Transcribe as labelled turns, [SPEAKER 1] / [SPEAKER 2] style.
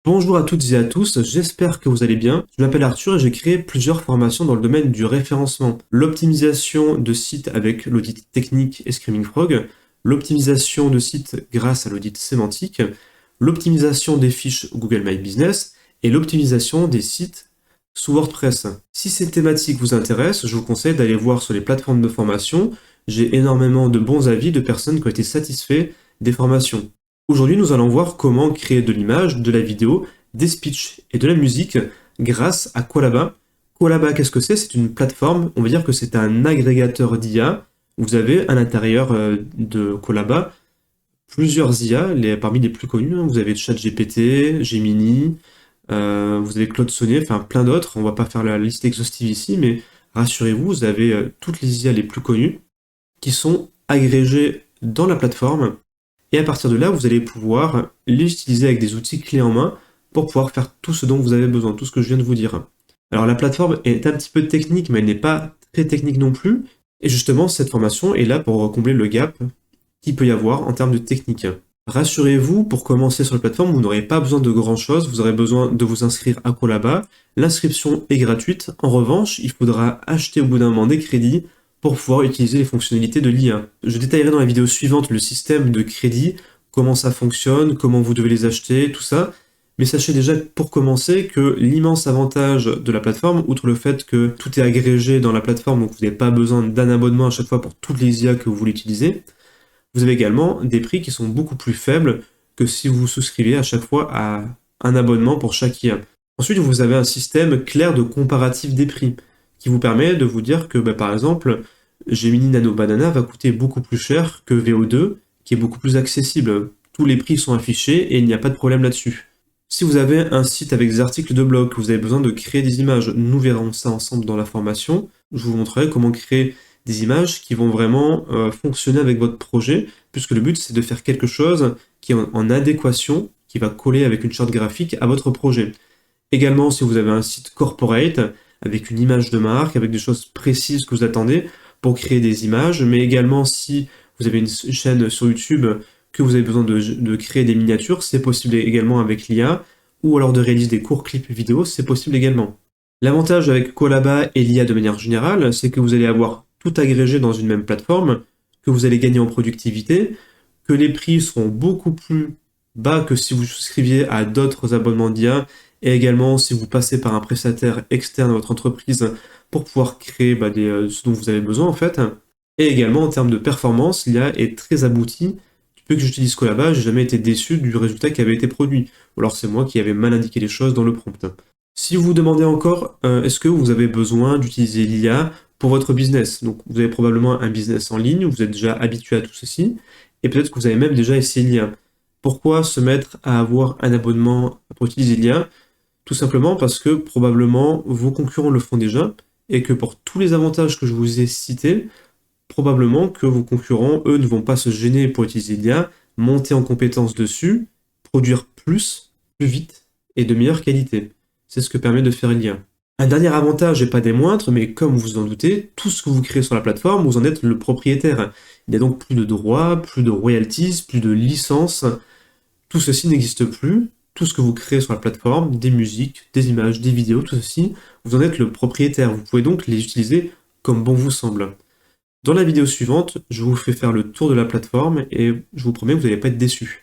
[SPEAKER 1] Bonjour à toutes et à tous, j'espère que vous allez bien. Je m'appelle Arthur et j'ai créé plusieurs formations dans le domaine du référencement, l'optimisation de sites avec l'audit technique et Screaming Frog, l'optimisation de sites grâce à l'audit sémantique, l'optimisation des fiches Google My Business et l'optimisation des sites sous WordPress. Si ces thématiques vous intéressent, je vous conseille d'aller voir sur les plateformes de formation. J'ai énormément de bons avis de personnes qui ont été satisfaits des formations. Aujourd'hui, nous allons voir comment créer de l'image, de la vidéo, des speeches et de la musique grâce à Colaba. Colaba, qu'est-ce que c'est? C'est une plateforme, on va dire que c'est un agrégateur d'IA. Vous avez à l'intérieur de Colaba plusieurs IA, parmi les plus connus. Vous avez ChatGPT, Gemini, vous avez Claude Sonnet, enfin plein d'autres. On va pas faire la liste exhaustive ici, mais rassurez-vous, vous avez toutes les IA les plus connues qui sont agrégées dans la plateforme. Et à partir de là, vous allez pouvoir les utiliser avec des outils clés en main pour pouvoir faire tout ce dont vous avez besoin, tout ce que je viens de vous dire. Alors la plateforme est un petit peu technique, mais elle n'est pas très technique non plus. Et justement, cette formation est là pour combler le gap qu'il peut y avoir en termes de technique. Rassurez-vous, pour commencer sur la plateforme, vous n'aurez pas besoin de grand-chose, vous aurez besoin de vous inscrire à Colaba. L'inscription est gratuite. En revanche, il faudra acheter au bout d'un moment des crédits pour pouvoir utiliser les fonctionnalités de l'IA. Je détaillerai dans la vidéo suivante le système de crédit, comment ça fonctionne, comment vous devez les acheter, tout ça. Mais sachez déjà pour commencer que l'immense avantage de la plateforme, outre le fait que tout est agrégé dans la plateforme, donc vous n'avez pas besoin d'un abonnement à chaque fois pour toutes les IA que vous voulez utiliser, vous avez également des prix qui sont beaucoup plus faibles que si vous souscrivez à chaque fois à un abonnement pour chaque IA. Ensuite, vous avez un système clair de comparatif des prix qui vous permet de vous dire que, par exemple, Gemini Nano Banana va coûter beaucoup plus cher que VO2, qui est beaucoup plus accessible. Tous les prix sont affichés et il n'y a pas de problème là-dessus. Si vous avez un site avec des articles de blog, que vous avez besoin de créer des images, nous verrons ça ensemble dans la formation. Je vous montrerai comment créer des images qui vont vraiment fonctionner avec votre projet, puisque le but c'est de faire quelque chose qui est en adéquation, qui va coller avec une charte graphique à votre projet. Également, si vous avez un site corporate, avec une image de marque, avec des choses précises que vous attendez pour créer des images, mais également si vous avez une chaîne sur YouTube que vous avez besoin de créer des miniatures, c'est possible également avec l'IA, ou alors de réaliser des courts clips vidéo, c'est possible également. L'avantage avec Colaba et l'IA de manière générale, c'est que vous allez avoir tout agrégé dans une même plateforme, que vous allez gagner en productivité, que les prix seront beaucoup plus bas que si vous souscriviez à d'autres abonnements d'IA, et également si vous passez par un prestataire externe à votre entreprise pour pouvoir créer ce dont vous avez besoin en fait. Et également en termes de performance, l'IA est très aboutie. Depuis que j'utilise Colaba, j'ai jamais été déçu du résultat qui avait été produit. Ou alors c'est moi qui avais mal indiqué les choses dans le prompt. Si vous vous demandez encore, est-ce que vous avez besoin d'utiliser l'IA pour votre business? Donc vous avez probablement un business en ligne, vous êtes déjà habitué à tout ceci, et peut-être que vous avez même déjà essayé l'IA. Pourquoi se mettre à avoir un abonnement pour utiliser l'IA? Tout simplement parce que probablement vos concurrents le font déjà, et que pour tous les avantages que je vous ai cités, probablement que vos concurrents, eux, ne vont pas se gêner pour utiliser l'IA, monter en compétence dessus, produire plus vite et de meilleure qualité. C'est ce que permet de faire l'IA. Un dernier avantage, et pas des moindres, mais comme vous en doutez, tout ce que vous créez sur la plateforme, vous en êtes le propriétaire. Il n'y a donc plus de droits, plus de royalties, plus de licences. Tout ceci n'existe plus. Tout ce que vous créez sur la plateforme, des musiques, des images, des vidéos, tout ceci, vous en êtes le propriétaire. Vous pouvez donc les utiliser comme bon vous semble. Dans la vidéo suivante, je vous fais faire le tour de la plateforme et je vous promets que vous n'allez pas être déçus.